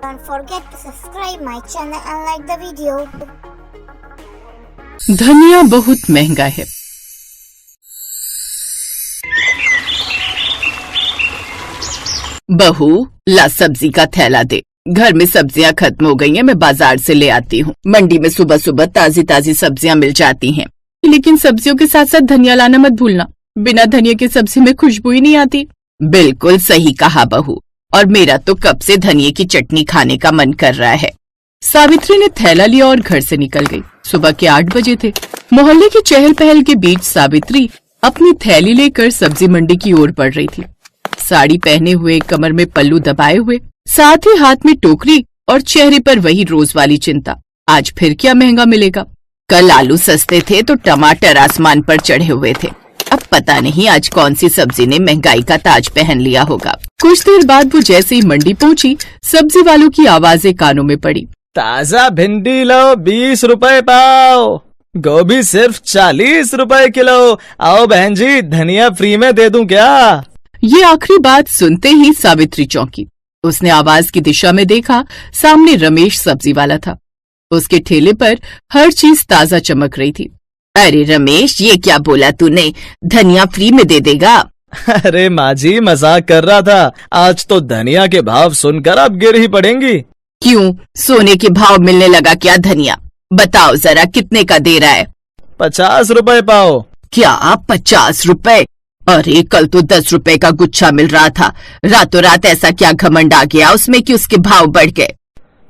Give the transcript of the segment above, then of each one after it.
Don't forget to subscribe my channel and like the video. धनिया बहुत महंगा है। बहू, ला सब्जी का थैला दे। घर में सब्जियां खत्म हो गई हैं, मैं बाजार से ले आती हूँ। मंडी में सुबह सुबह ताजी ताजी सब्जियां मिल जाती हैं, लेकिन सब्जियों के साथ साथ धनिया लाना मत भूलना। बिना धनिया की सब्जी में खुशबू ही नहीं आती। बिल्कुल सही कहा बहू, और मेरा तो कब से धनिये की चटनी खाने का मन कर रहा है। सावित्री ने थैला लिया और घर से निकल गई। सुबह के 8 बजे थे। मोहल्ले की चहल पहल के बीच सावित्री अपनी थैली लेकर सब्जी मंडी की ओर बढ़ रही थी। साड़ी पहने हुए, कमर में पल्लू दबाए हुए, साथ ही हाथ में टोकरी और चेहरे पर वही रोज वाली चिंता, आज फिर क्या महंगा मिलेगा। कल आलू सस्ते थे तो टमाटर आसमान पर चढ़े हुए थे। अब पता नहीं आज कौन सी सब्जी ने महंगाई का ताज पहन लिया होगा। कुछ देर बाद वो जैसे ही मंडी पहुंची, सब्जी वालों की आवाजें कानों में पड़ी। ताजा भिंडी लो 20 रुपए पाव, गोभी सिर्फ 40 रुपए किलो। आओ बहन जी, धनिया फ्री में दे दूं क्या? ये आखिरी बात सुनते ही सावित्री चौंकी। उसने आवाज की दिशा में देखा, सामने रमेश सब्जी वाला था। उसके ठेले पर हर चीज ताजा चमक रही थी। अरे रमेश, ये क्या बोला तूने? धनिया फ्री में दे देगा? अरे माँ जी, मजाक कर रहा था। आज तो धनिया के भाव सुनकर आप गिर ही पड़ेंगी। क्यों, सोने के भाव मिलने लगा क्या धनिया? बताओ जरा, कितने का दे रहा है? 50 रुपए पाओ। क्या 50 रुपए? अरे कल तो 10 रुपए का गुच्छा मिल रहा था। रातों रात ऐसा क्या घमंड आ गया उसमें कि उसके भाव बढ़ गए?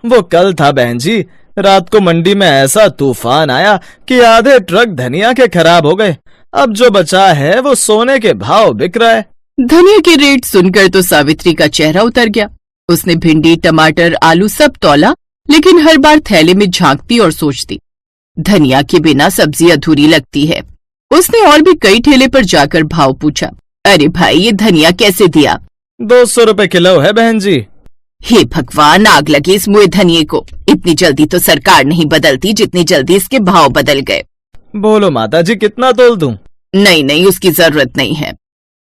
वो कल था बहन जी, रात को मंडी में ऐसा तूफान आया कि आधे ट्रक धनिया के खराब हो गए। अब जो बचा है वो सोने के भाव बिक रहा है। धनिया के रेट सुनकर तो सावित्री का चेहरा उतर गया। उसने भिंडी, टमाटर, आलू सब तौला, लेकिन हर बार थैले में झांकती और सोचती, धनिया के बिना सब्जी अधूरी लगती है। उसने और भी कई ठेले पर जाकर भाव पूछा। अरे भाई, ये धनिया कैसे दिया? 200 रुपए किलो है बहन जी। हे भगवान, आग लगी इस मुए धनिये को। इतनी जल्दी तो सरकार नहीं बदलती जितनी जल्दी इसके भाव बदल गए। बोलो माता जी, कितना तोल दूं? नहीं नहीं, उसकी जरूरत नहीं है।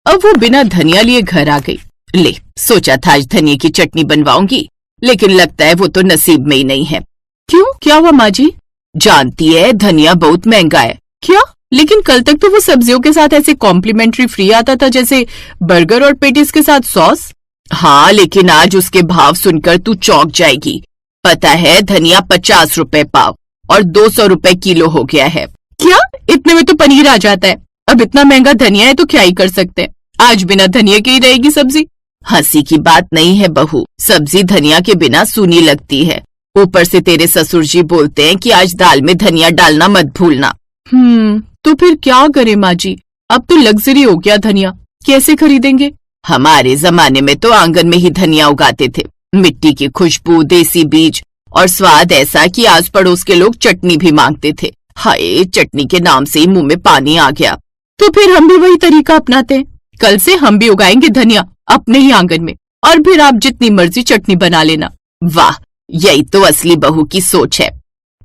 अब वो बिना धनिया लिए घर आ गई। ले, सोचा था आज धनिये की चटनी बनवाऊंगी, लेकिन लगता है वो तो नसीब में ही नहीं है। क्यों, क्या हुआ माँ जी? जानती है, धनिया बहुत महंगा है। क्या? लेकिन कल तक तो वो सब्जियों के साथ ऐसे कॉम्प्लीमेंट्री फ्री आता था, जैसे बर्गर और पेटीज के साथ सॉस। हाँ, लेकिन आज उसके भाव सुनकर तू चौंक जाएगी। पता है, धनिया 50 रुपए पाव और 200 रुपए किलो हो गया है। क्या? इतने में तो पनीर आ जाता है। अब इतना महंगा धनिया है तो क्या ही कर सकते हैं। आज बिना धनिया के ही रहेगी सब्जी। हंसी की बात नहीं है बहू, सब्जी धनिया के बिना सूनी लगती है। ऊपर से तेरे ससुर जी बोलते हैं कि आज दाल में धनिया डालना मत भूलना। तो फिर क्या करे माँ जी? अब तो लग्जरी हो गया धनिया, कैसे खरीदेंगे? हमारे जमाने में तो आंगन में ही धनिया उगाते थे। मिट्टी की खुशबू, देसी बीज और स्वाद ऐसा कि आस पड़ोस के लोग चटनी भी मांगते थे। हाय, चटनी के नाम से ही मुंह में पानी आ गया। तो फिर हम भी वही तरीका अपनाते हैं। कल से हम भी उगाएंगे धनिया अपने ही आंगन में, और फिर आप जितनी मर्जी चटनी बना लेना। वाह, यही तो असली बहू की सोच है।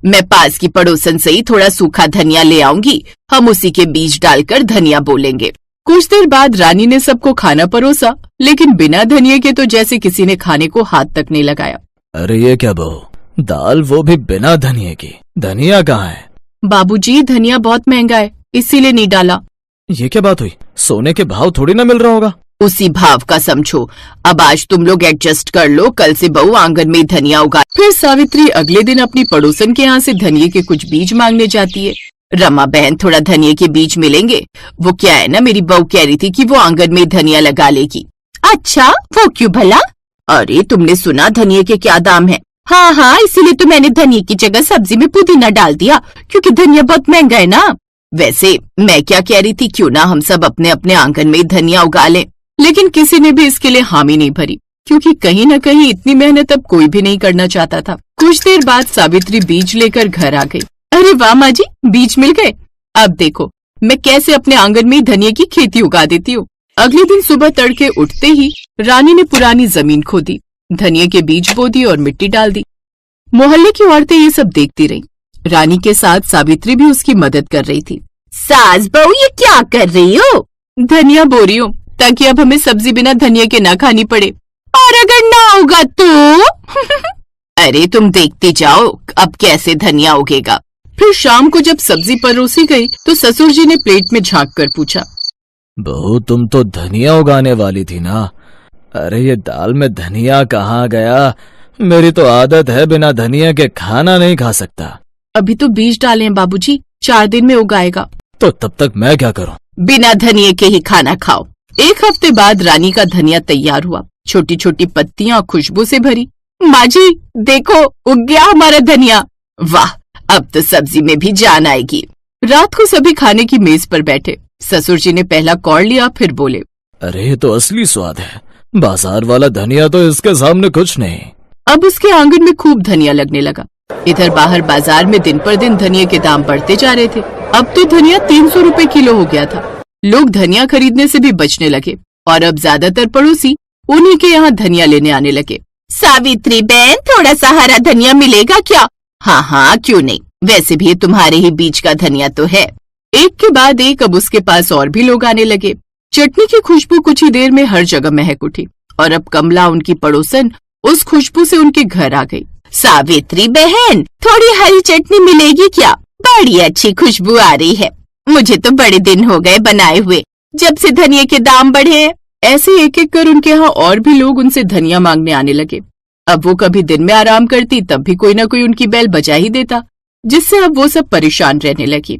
मैं पास की पड़ोसन से ही थोड़ा सूखा धनिया ले आऊंगी, हम उसी के बीज डालकर धनिया बोलेंगे। कुछ देर बाद रानी ने सबको खाना परोसा, लेकिन बिना धनिया के तो जैसे किसी ने खाने को हाथ तक नहीं लगाया। अरे ये क्या बहू, दाल वो भी बिना धनिया की? धनिया कहाँ है? बाबूजी, धनिया बहुत महंगा है, इसीलिए नहीं डाला। ये क्या बात हुई? सोने के भाव थोड़ी ना मिल रहा होगा। उसी भाव का समझो। अब आज तुम लोग एडजस्ट कर लो, कल से बहू आंगन में धनिया उगा। फिर सावित्री अगले दिन अपनी पड़ोसन के यहाँ से धनिये के कुछ बीज मांगने जाती है। रमा बहन, थोड़ा धनिये के बीज मिलेंगे? वो क्या है ना, मेरी बहू कह रही थी कि वो आंगन में धनिया लगा लेगी। अच्छा, वो क्यों भला? अरे तुमने सुना धनिये के क्या दाम है? हाँ हाँ, इसीलिए तो मैंने धनिये की जगह सब्जी में पुदीना डाल दिया, क्योंकि धनिया बहुत महंगा है ना। वैसे मैं क्या कह रही थी, क्यों ना हम सब अपने अपने आंगन में धनिया उगा लें। लेकिन किसी ने भी इसके लिए हामी नहीं भरी, क्योंकि कहीं न कहीं इतनी मेहनत अब कोई भी नहीं करना चाहता था। कुछ देर बाद सावित्री बीज लेकर घर आ गई। अरे वाह माँ जी, बीज मिल गए। अब देखो मैं कैसे अपने आंगन में धनिया की खेती उगा देती हूँ। अगले दिन सुबह तड़के उठते ही रानी ने पुरानी जमीन खोदी, धनिया के बीज बो दिए और मिट्टी डाल दी। मोहल्ले की औरतें ये सब देखती रहीं। रानी के साथ सावित्री भी उसकी मदद कर रही थी। सास बहू, ये क्या कर रही हो? धनिया बो रही हूँ, ताकि अब हमें सब्जी बिना धनिया के ना खानी पड़े। और अगर ना होगा तो अरे तुम देखती जाओ अब कैसे धनिया उगेगा। फिर शाम को जब सब्जी परोसी गई तो ससुर जी ने प्लेट में झांक कर पूछा, बहू तुम तो धनिया उगाने वाली थी ना। अरे ये दाल में धनिया कहाँ गया? मेरी तो आदत है बिना धनिया के खाना नहीं खा सकता। अभी तो बीज डाले हैं बाबूजी, 4 दिन में उगाएगा। तो तब तक मैं क्या करूं? बिना धनिया के ही खाना खाओ। 1 हफ्ते बाद रानी का धनिया तैयार हुआ, छोटी छोटी पत्तियां खुशबू से भरी। माँ जी देखो उग गया हमारा धनिया। वाह, अब तो सब्जी में भी जान आएगी। रात को सभी खाने की मेज पर बैठे। ससुर जी ने पहला कौड़ लिया, फिर बोले, अरे ये तो असली स्वाद है, बाजार वाला धनिया तो इसके सामने कुछ नहीं। अब उसके आंगन में खूब धनिया लगने लगा। इधर बाहर बाजार में दिन पर दिन धनिया के दाम बढ़ते जा रहे थे। अब तो धनिया 300 रुपए किलो हो गया था। लोग धनिया खरीदने से भी बचने लगे और अब ज्यादातर पड़ोसी उन्हीं के यहाँ धनिया लेने आने लगे। सावित्री बहन, थोड़ा सा हरा धनिया मिलेगा क्या? हाँ हाँ क्यों नहीं, वैसे भी ये तुम्हारे ही बीच का धनिया तो है। एक के बाद एक अब उसके पास और भी लोग आने लगे। चटनी की खुशबू कुछ ही देर में हर जगह महक उठी और अब कमला उनकी पड़ोसन उस खुशबू से उनके घर आ गई। सावित्री बहन, थोड़ी हरी चटनी मिलेगी क्या? बड़ी अच्छी खुशबू आ रही है। मुझे तो बड़े दिन हो गए बनाए हुए, जब से धनिया के दाम बढ़े हैं। ऐसे एक एक कर उनके यहाँ और भी लोग उनसे धनिया मांगने आने लगे। अब वो कभी दिन में आराम करती तब भी कोई न कोई उनकी बैल बजा ही देता, जिससे अब वो सब परेशान रहने लगी।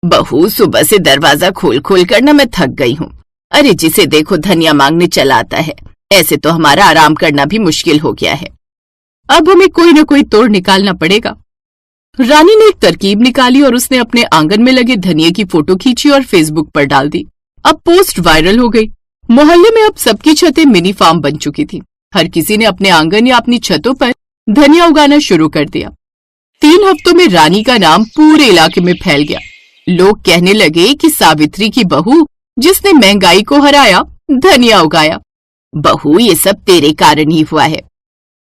बहू सुबह से दरवाजा खोल खोल कर न मैं थक गई हूँ। अरे जिसे देखो धनिया मांगने चला आता है। ऐसे तो हमारा आराम करना भी मुश्किल हो गया है। अब हमें कोई न कोई तोड़ निकालना पड़ेगा। रानी ने एक तरकीब निकाली और उसने अपने आंगन में लगे धनिये की फोटो खींची और फेसबुक पर डाल दी। अब पोस्ट वायरल हो गई। मोहल्ले में अब सबकी छतें मिनी फार्म बन चुकी थी। हर किसी ने अपने आंगन या अपनी छतों पर धनिया उगाना शुरू कर दिया। 3 हफ्तों में रानी का नाम पूरे इलाके में फैल गया। लोग कहने लगे कि सावित्री की बहू जिसने महंगाई को हराया, धनिया उगाया। बहू ये सब तेरे कारण ही हुआ है।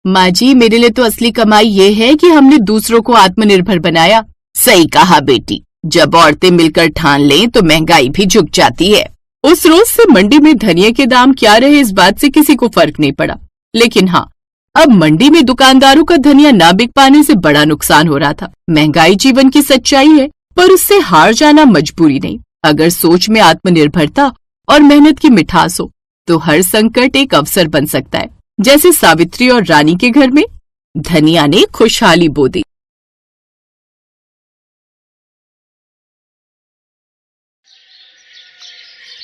माँ जी मेरे लिए तो असली कमाई ये है कि हमने दूसरों को आत्मनिर्भर बनाया। सही कहा बेटी, जब औरतें मिलकर ठान लें तो महंगाई भी झुक जाती है। उस रोज से मंडी में धनिया के दाम क्या रहे इस बात से किसी को फर्क नहीं पड़ा। लेकिन हाँ, अब मंडी में दुकानदारों का धनिया ना बिक पाने से बड़ा नुकसान हो रहा था। महंगाई जीवन की सच्चाई है, पर उससे हार जाना मजबूरी नहीं। अगर सोच में आत्मनिर्भरता और मेहनत की मिठास हो तो हर संकट एक अवसर बन सकता है। जैसे सावित्री और रानी के घर में धनिया ने खुशहाली बो दी।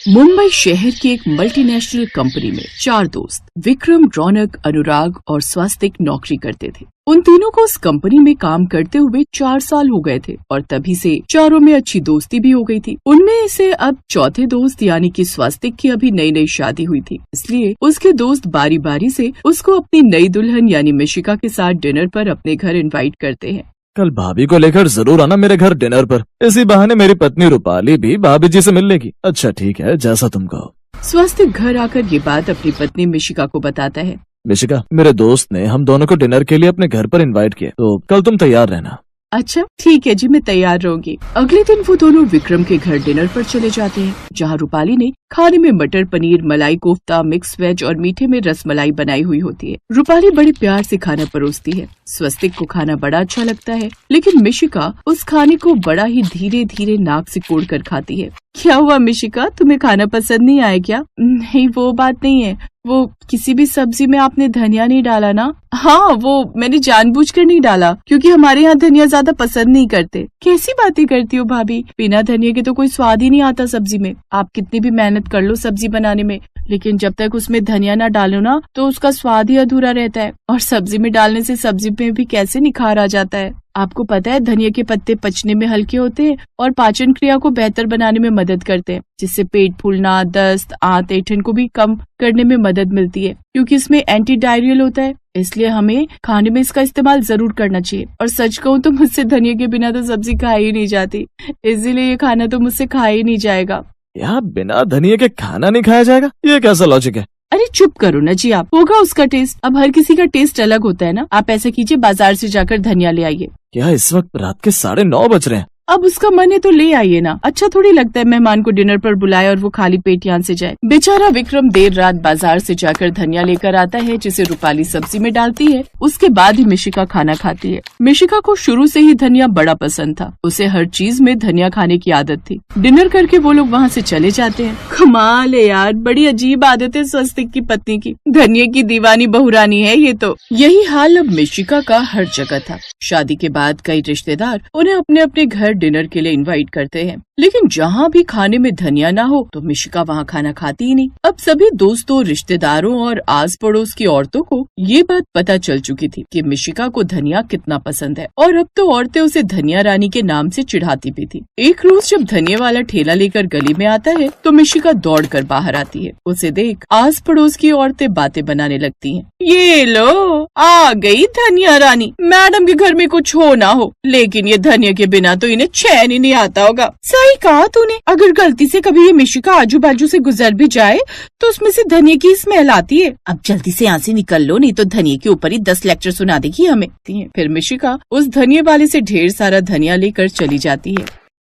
मुंबई शहर की एक मल्टीनेशनल कंपनी में 4 दोस्त विक्रम, रौनक, अनुराग और स्वास्तिक नौकरी करते थे। उन तीनों को उस कंपनी में काम करते हुए 4 साल हो गए थे और तभी से चारों में अच्छी दोस्ती भी हो गई थी। उनमें से अब चौथे दोस्त यानी कि स्वास्तिक की अभी नई नई शादी हुई थी, इसलिए उसके दोस्त बारी बारी से उसको अपनी नई दुल्हन यानी मिशिका के साथ डिनर पर अपने घर इनवाइट करते हैं। कल भाभी को लेकर जरूर आना मेरे घर डिनर पर। इसी बहाने मेरी पत्नी रूपाली भी भाभी जी से मिल लेगी। अच्छा ठीक है, जैसा तुम कहो। स्वास्तिक घर आकर ये बात अपनी पत्नी मिशिका को बताता है। मिशिका, मेरे दोस्त ने हम दोनों को डिनर के लिए अपने घर पर इनवाइट किया, तो कल तुम तैयार रहना। अच्छा ठीक है जी, मैं तैयार रहूंगी। अगले दिन वो दोनों विक्रम के घर डिनर पर चले जाते हैं, जहाँ रूपाली ने खाने में मटर पनीर, मलाई कोफ्ता, मिक्स वेज और मीठे में रसमलाई बनाई हुई होती है। रूपाली बड़े प्यार से खाना परोसती है। स्वस्तिक को खाना बड़ा अच्छा लगता है, लेकिन मिशिका उस खाने को बड़ा ही धीरे धीरे नाक से कोड़ कर खाती है। क्या हुआ मिशिका, तुम्हें खाना पसंद नहीं आया क्या? नहीं वो बात नहीं है, वो किसी भी सब्जी में आपने धनिया नहीं डाला ना? हाँ वो मैंने जानबूझकर नहीं डाला, क्योंकि हमारे यहाँ धनिया ज्यादा पसंद नहीं करते। कैसी बातें करती हो भाभी, बिना धनिया के तो कोई स्वाद ही नहीं आता सब्जी में। आप कितनी भी मेहनत कर लो सब्जी बनाने में, लेकिन जब तक उसमें धनिया ना डालो ना तो उसका स्वाद ही अधूरा रहता है। और सब्जी में डालने से सब्जी में भी कैसे निखार आ जाता है। आपको पता है धनिया के पत्ते पचने में हल्के होते हैं और पाचन क्रिया को बेहतर बनाने में मदद करते हैं, जिससे पेट फूलना, दस्त, आंत, ऐंठन को भी कम करने में मदद मिलती है। क्योंकि इसमें एंटी डायरियल होता है, इसलिए हमें खाने में इसका इस्तेमाल जरूर करना चाहिए। और सच कहूँ तो मुझसे धनिया के बिना तो सब्जी खाई ही नहीं जाती, इसीलिए ये खाना तो मुझसे खाया ही नहीं जाएगा। यहाँ बिना धनिया के खाना नहीं खाया जाएगा, ये कैसा लॉजिक है? अरे चुप करो ना जी आप, होगा उसका टेस्ट। अब हर किसी का टेस्ट अलग होता है ना। आप ऐसा कीजिए, बाजार से जाकर धनिया ले आइए। क्या इस वक्त रात के 9:30 बज रहे हैं? अब उसका मन है तो ले आइए ना। अच्छा थोड़ी लगता है मेहमान को डिनर पर बुलाए और वो खाली पेट यहाँ से जाए। बेचारा विक्रम देर रात बाजार से जाकर धनिया लेकर आता है, जिसे रूपाली सब्जी में डालती है। उसके बाद ही मिशिका खाना खाती है। मिशिका को शुरू से ही धनिया बड़ा पसंद था। उसे हर चीज में धनिया खाने की आदत थी। डिनर करके वो लोग वहाँ से चले जाते हैं। कमाल है यार, बड़ी अजीब आदत है स्वस्तिक की पत्नी की। धनिया की दीवानी बहुरानी है ये तो। यही हाल अब मिशिका का हर जगह था। शादी के बाद कई रिश्तेदार उन्हें अपने अपने घर डिनर के लिए इनवाइट करते हैं, लेकिन जहाँ भी खाने में धनिया ना हो तो मिशिका वहाँ खाना खाती ही नहीं। अब सभी दोस्तों, रिश्तेदारों और आस पड़ोस की औरतों को ये बात पता चल चुकी थी कि मिशिका को धनिया कितना पसंद है, और अब तो औरतें उसे धनिया रानी के नाम से चिढ़ाती भी थी। एक रोज जब धनिया वाला ठेला लेकर गली में आता है तो मिशिका दौड़ कर बाहर आती है। उसे देख आस पड़ोस की औरतें बातें बनाने लगती हैं। ये लो आ गई धनिया रानी। मैडम के घर में कुछ हो ना हो, लेकिन ये धनिया के बिना तो इन्हें चैन ही नहीं आता होगा। सही कहा तूने, अगर गलती से कभी ये मिशिका आजू बाजू से गुजर भी जाए तो उसमें से धनिया की स्मेल आती है। अब जल्दी से यहाँ से निकल लो, नहीं तो धनिया के ऊपर ही 10 लेक्चर सुना देगी हमें। फिर मिशिका उस धनिया वाले से ढेर सारा धनिया लेकर चली जाती है।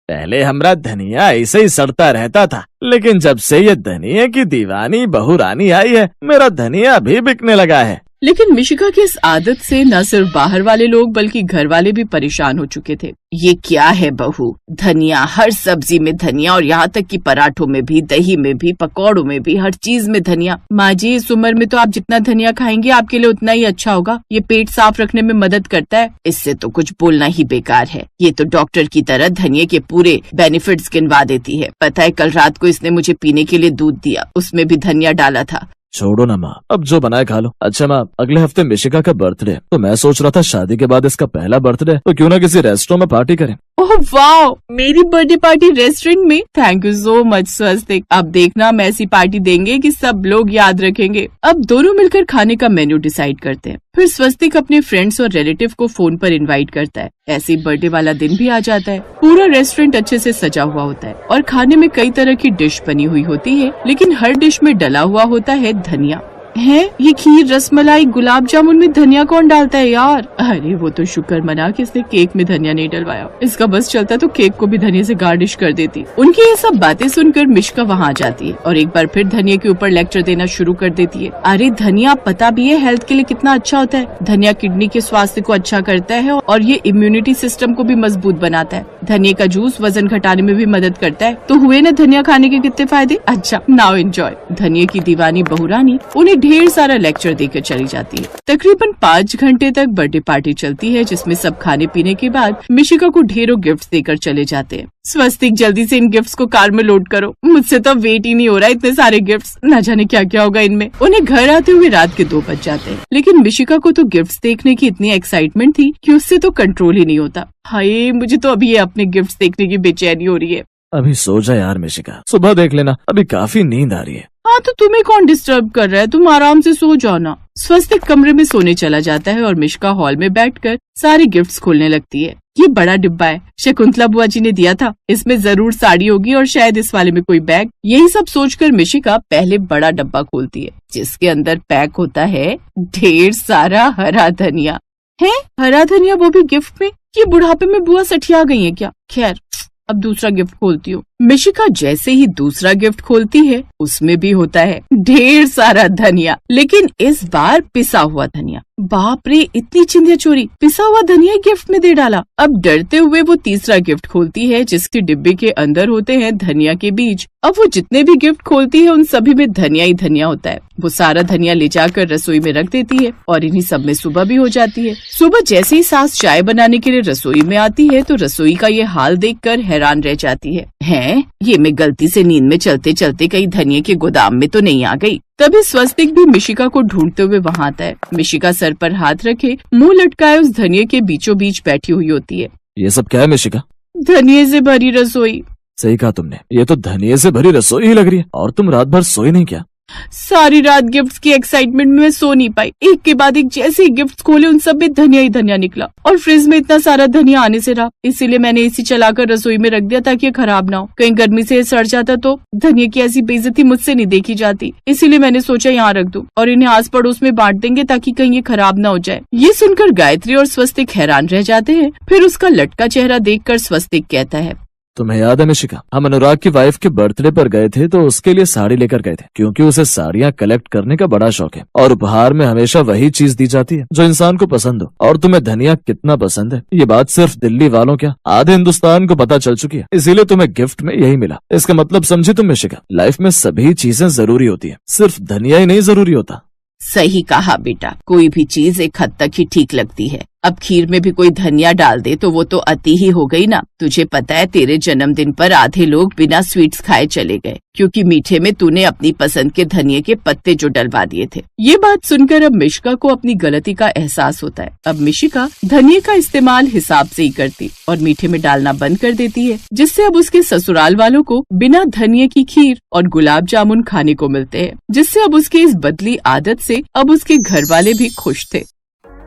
पहले हमारा धनिया ऐसे ही सड़ता रहता था, लेकिन जब से ये धनिया की दीवानी बहुरानी आई है, मेरा धनिया भी बिकने लगा है। लेकिन मिशिका की इस आदत से न सिर्फ बाहर वाले लोग बल्कि घर वाले भी परेशान हो चुके थे। ये क्या है बहू, धनिया, हर सब्जी में धनिया, और यहाँ तक कि पराठों में भी, दही में भी, पकौड़ों में भी, हर चीज में धनिया। माँ जी इस उम्र में तो आप जितना धनिया खाएंगे आपके लिए उतना ही अच्छा होगा। ये पेट साफ रखने में मदद करता है। इससे तो कुछ बोलना ही बेकार है। ये तो डॉक्टर की तरह धनिया के पूरे बेनिफिट्स गिनवा देती है। पता है कल रात को इसने मुझे पीने के लिए दूध दिया, उसमें भी धनिया डाला था। छोड़ो ना माँ, अब जो बनाए खा लो। अच्छा माँ, अगले हफ्ते मिशिका का बर्थडे, तो मैं सोच रहा था शादी के बाद इसका पहला बर्थडे, तो क्यों ना किसी रेस्टोरेंट में पार्टी करें। ओह वाह, मेरी बर्थडे पार्टी रेस्टोरेंट में? थैंक यू सो मच स्वस्तिक। अब देखना हम ऐसी पार्टी देंगे कि सब लोग याद रखेंगे। अब दोनों मिलकर खाने का मेन्यू डिसाइड करते हैं। फिर स्वस्तिक अपने फ्रेंड्स और रिलेटिव को फोन पर इनवाइट करता है। ऐसे बर्थडे वाला दिन भी आ जाता है। पूरा रेस्टोरेंट अच्छे से सजा हुआ होता है और खाने में कई तरह की डिश बनी हुई होती है, लेकिन हर डिश में डला हुआ होता है धनिया। है ये खीर, रसमलाई, गुलाब जामुन में धनिया कौन डालता है यार? अरे वो तो शुक्र मना कि इसने केक में धनिया नहीं डलवाया। इसका बस चलता तो केक को भी धनिया से गार्निश कर देती। उनकी ये सब बातें सुनकर मिशिका वहाँ आ जाती है और एक बार फिर धनिया के ऊपर लेक्चर देना शुरू कर देती है। अरे धनिया पता भी है हेल्थ के लिए कितना अच्छा होता है। धनिया किडनी के स्वास्थ्य को अच्छा करता है और ये इम्यूनिटी सिस्टम को भी मजबूत बनाता है। धनिया का जूस वजन घटाने में भी मदद करता है। तो हुए ना धनिया खाने के कितने फायदे। अच्छा नाउ एंजॉय। धनिया की दीवानी बहुरानी उन्हें ढेर सारा लेक्चर देकर चली जाती है। तकरीबन 5 घंटे तक बर्थडे पार्टी चलती है, जिसमें सब खाने पीने के बाद मिशिका को ढेरों गिफ्ट्स देकर चले जाते हैं। स्वस्तिक जल्दी से इन गिफ्ट्स को कार में लोड करो, मुझसे तो वेट ही नहीं हो रहा, इतने सारे गिफ्ट्स, न जाने क्या क्या होगा इनमें। उन्हें घर आते हुए रात के 2 बज जाते हैं, लेकिन मिशिका को तो गिफ्ट्स देखने की इतनी एक्साइटमेंट थी कि उससे तो कंट्रोल ही नहीं होता। हाय मुझे तो अभी ये अपने गिफ्ट्स देखने की बेचैनी हो रही है। अभी सो जा यार मिशिका, सुबह देख लेना, अभी काफी नींद आ रही है। हाँ तो तुम्हें कौन डिस्टर्ब कर रहा है, तुम आराम से सो जाओ ना। स्वस्तिक कमरे में सोने चला जाता है और मिशिका हॉल में बैठकर सारे गिफ्ट्स खोलने लगती है। ये बड़ा डिब्बा है, शकुंतला बुआ जी ने दिया था, इसमें जरूर साड़ी होगी और शायद इस वाले में कोई बैग। यही सब सोचकर मिशिका पहले बड़ा डब्बा खोलती है, जिसके अंदर पैक होता है ढेर सारा हरा धनिया। है हरा धनिया, वो भी गिफ्ट में? ये बुढ़ापे में बुआ सठिया गई है क्या? खैर अब दूसरा गिफ्ट खोलती हूँ। मिशिका जैसे ही दूसरा गिफ्ट खोलती है उसमें भी होता है ढेर सारा धनिया, लेकिन इस बार पिसा हुआ धनिया। बाप रे, इतनी चिंदिया चोरी, पिसा हुआ धनिया गिफ्ट में दे डाला। अब डरते हुए वो तीसरा गिफ्ट खोलती है, जिसके डिब्बे के अंदर होते हैं धनिया के बीज। अब वो जितने भी गिफ्ट खोलती है उन सभी में धनिया ही धनिया होता है। वो सारा धनिया ले जाकर रसोई में रख देती है और इन्हीं सब में सुबह भी हो जाती है। सुबह जैसे ही सास चाय बनाने के लिए रसोई में आती है तो रसोई का ये हाल देखकर हैरान रह जाती है ये मैं गलती से नींद में चलते चलते कहीं धनिया के गोदाम में तो नहीं आ गई। तभी स्वस्तिक भी मिशिका को ढूंढते हुए वहाँ आता है। मिशिका सर पर हाथ रखे मुंह लटकाए उस धनिया के बीचों बीच बैठी हुई होती है। ये सब क्या है मिशिका? धनिया से भरी रसोई। सही कहा तुमने, ये तो धनिया से भरी रसोई ही लग रही है। और तुम रात भर सोई नहीं क्या? सारी रात गिफ्ट्स की एक्साइटमेंट में मैं सो नहीं पाई। एक के बाद एक जैसे ही गिफ्ट्स खोले उन सब में धनिया ही धनिया निकला और फ्रिज में इतना सारा धनिया आने से रहा। इसीलिए मैंने एसी चलाकर रसोई में रख दिया ताकि ये खराब ना हो। कहीं गर्मी से सड़ जाता तो धनिया की ऐसी बेइज्जती मुझसे नहीं देखी जाती। इसीलिए मैंने सोचा यहाँ रख दूं और इन्हें आस पड़ोस में बांट देंगे ताकि कहीं ये खराब ना हो जाए। ये सुनकर गायत्री और स्वस्तिक हैरान रह जाते हैं। फिर उसका लटका चेहरा देखकर स्वस्तिक कहता है, तुम्हें याद है मिशिका, हम अनुराग की वाइफ के बर्थडे पर गए थे तो उसके लिए साड़ी लेकर गए थे क्योंकि उसे साड़ियाँ कलेक्ट करने का बड़ा शौक है और उपहार में हमेशा वही चीज दी जाती है जो इंसान को पसंद हो। और तुम्हें धनिया कितना पसंद है ये बात सिर्फ दिल्ली वालों क्या आधे हिंदुस्तान को पता चल चुकी है, इसीलिए तुम्हें गिफ्ट में यही मिला। इसका मतलब समझी तुम मिशिका, लाइफ में सभी चीजें जरूरी होती है, सिर्फ धनिया ही नहीं जरूरी होता। सही कहा बेटा, कोई भी चीज एक हद तक ही ठीक लगती है। अब खीर में भी कोई धनिया डाल दे तो वो तो अति ही हो गई ना। तुझे पता है तेरे जन्मदिन पर आधे लोग बिना स्वीट्स खाए चले गए क्योंकि मीठे में तूने अपनी पसंद के धनिये के पत्ते जो डलवा दिए थे। ये बात सुनकर अब मिशिका को अपनी गलती का एहसास होता है। अब मिशिका धनिये का इस्तेमाल हिसाब से ही करती और मीठे में डालना बंद कर देती है, जिससे अब उसके ससुराल वालों को बिना धनिये की खीर और गुलाब जामुन खाने को मिलते हैं, जिससे अब उसकी इस बदली आदत से अब उसके घर वाले भी खुश थे।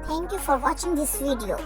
Thank you for watching this video.